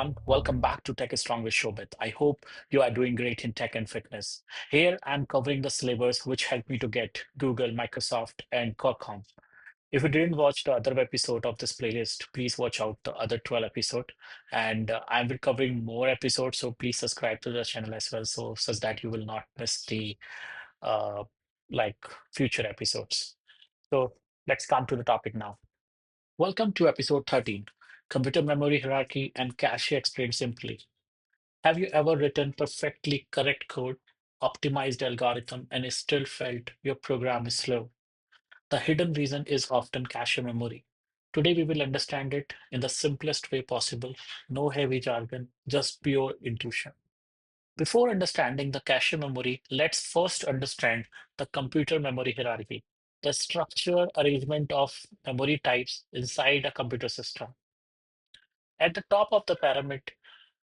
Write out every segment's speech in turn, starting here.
everyone. Welcome back to Tech is Strong with Shobit. I hope you are doing great in tech and fitness. Here I'm covering the syllabus which helped me to get Google, Microsoft, and Qualcomm. If you didn't watch the other episode of this playlist, please watch out the other 12 episode. And I'm be covering more episodes, so please subscribe to the channel as well, so such that you will not miss the uh, like future episodes. So let's come to the topic now. Welcome to episode 13, Computer Memory Hierarchy and Cache Explained Simply. Have you ever written perfectly correct code, optimized algorithm, and still felt your program is slow? The hidden reason is often cache memory. Today we will understand it in the simplest way possible, no heavy jargon, just pure intuition. Before understanding the cache memory, let's first understand the computer memory hierarchy, the structure arrangement of memory types inside a computer system. At the top of the pyramid,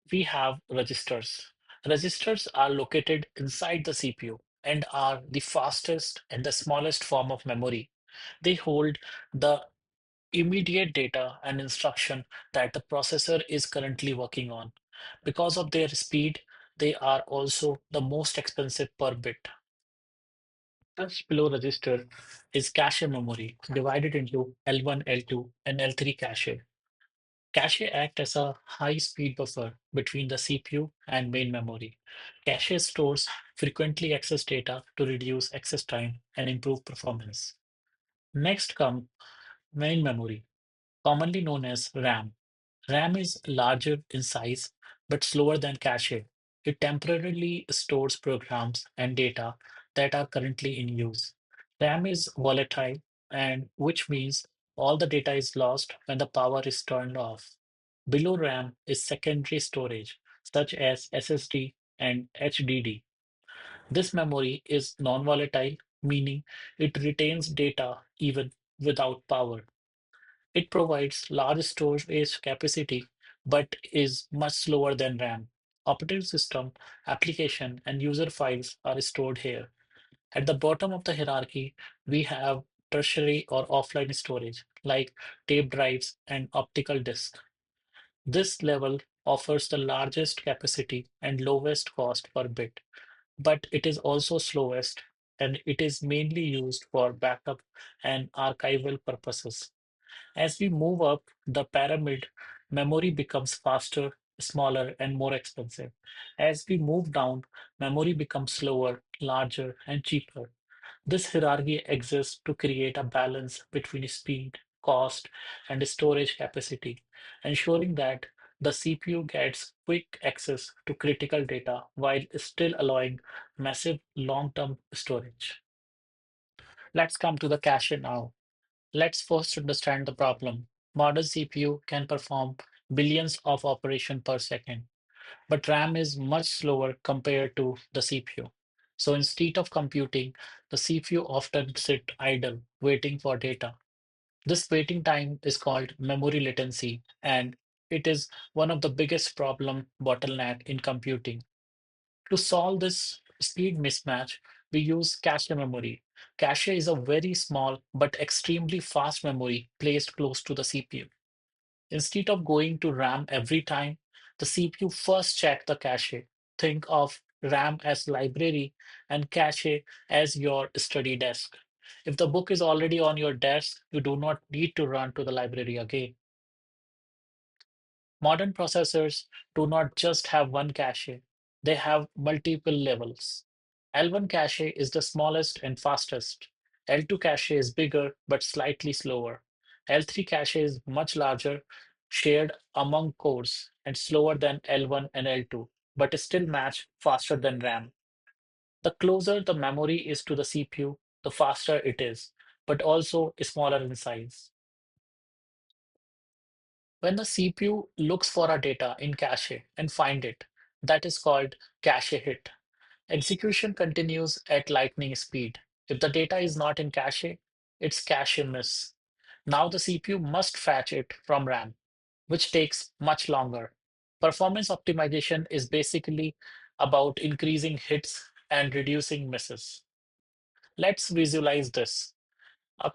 we have registers. Registers are located inside the CPU and are the fastest and the smallest form of memory. They hold the immediate data and instruction that the processor is currently working on. Because of their speed, they are also the most expensive per bit. Just below register is cache memory, divided into L1, L2, and L3 cache. Cache act as a high-speed buffer between the CPU and main memory. Cache stores frequently accessed data to reduce access time and improve performance. Next come main memory, commonly known as RAM. RAM is larger in size but slower than cache. It temporarily stores programs and data that are currently in use. RAM is volatile, and which means all the data is lost when the power is turned off. Below RAM is secondary storage, such as SSD and HDD. This memory is non-volatile, meaning it retains data even without power. It provides large storage capacity but is much slower than RAM. Operating system, application, and user files are stored here. At the bottom of the hierarchy, we have tertiary or offline storage like tape drives and optical disks. This level offers the largest capacity and lowest cost per bit, but it is also slowest and it is mainly used for backup and archival purposes. As we move up the pyramid, memory becomes faster, smaller, and more expensive. As we move down, memory becomes slower, larger, and cheaper. This hierarchy exists to create a balance between speed, cost, and storage capacity, ensuring that the CPU gets quick access to critical data while still allowing massive long-term storage. Let's come to the cache now. Let's first understand the problem. Modern CPU can perform billions of operations per second, but RAM is much slower compared to the CPU. So instead of computing, the CPU often sit idle, waiting for data. This waiting time is called memory latency, and it is one of the biggest problem bottleneck in computing. To solve this speed mismatch, we use cache memory. Cache is a very small but extremely fast memory placed close to the CPU. Instead of going to RAM every time, the CPU first check the cache. Think of RAM as library and cache as your study desk. If the book is already on your desk, you do not need to run to the library again. Modern processors do not just have one cache, they have multiple levels. L1 cache is the smallest and fastest. L2 cache is bigger but slightly slower. L3 cache is much larger, shared among cores, and slower than L1 and L2, but still match faster than RAM. The closer the memory is to the CPU, the faster it is, but also smaller in size. When the CPU looks for a data in cache and find it, that is called cache hit. Execution continues at lightning speed. If the data is not in cache, it's cache miss. Now the CPU must fetch it from RAM, which takes much longer. Performance optimization is basically about increasing hits and reducing misses. Let's visualize this. A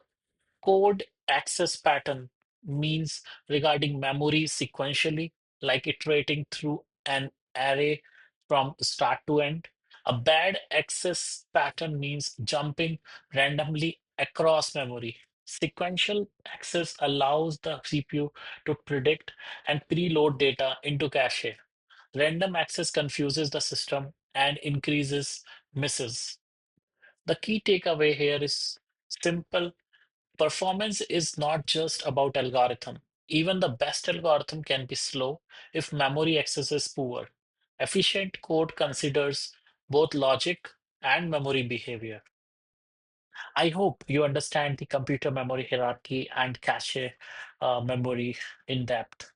code access pattern means regarding memory sequentially. like iterating through an array from start to end. A bad access pattern means jumping randomly across memory. Sequential access allows the CPU to predict and preload data into cache. Random access confuses the system and increases misses. The key takeaway here is simple. Performance is not just about algorithm. Even the best algorithm can be slow if memory access is poor. Efficient code considers both logic and memory behavior. I hope you understand the computer memory hierarchy and cache memory in depth.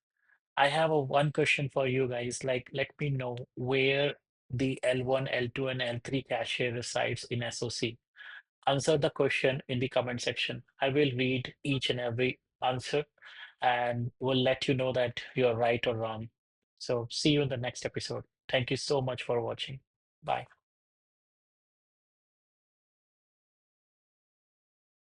I have a one question for you guys. Like, let me know where the L1, L2, and L3 cache resides in SOC. Answer the question in the comment section. I will read each and every answer and will let you know that you're right or wrong. So, see you in the next episode. Thank you so much for watching. Bye.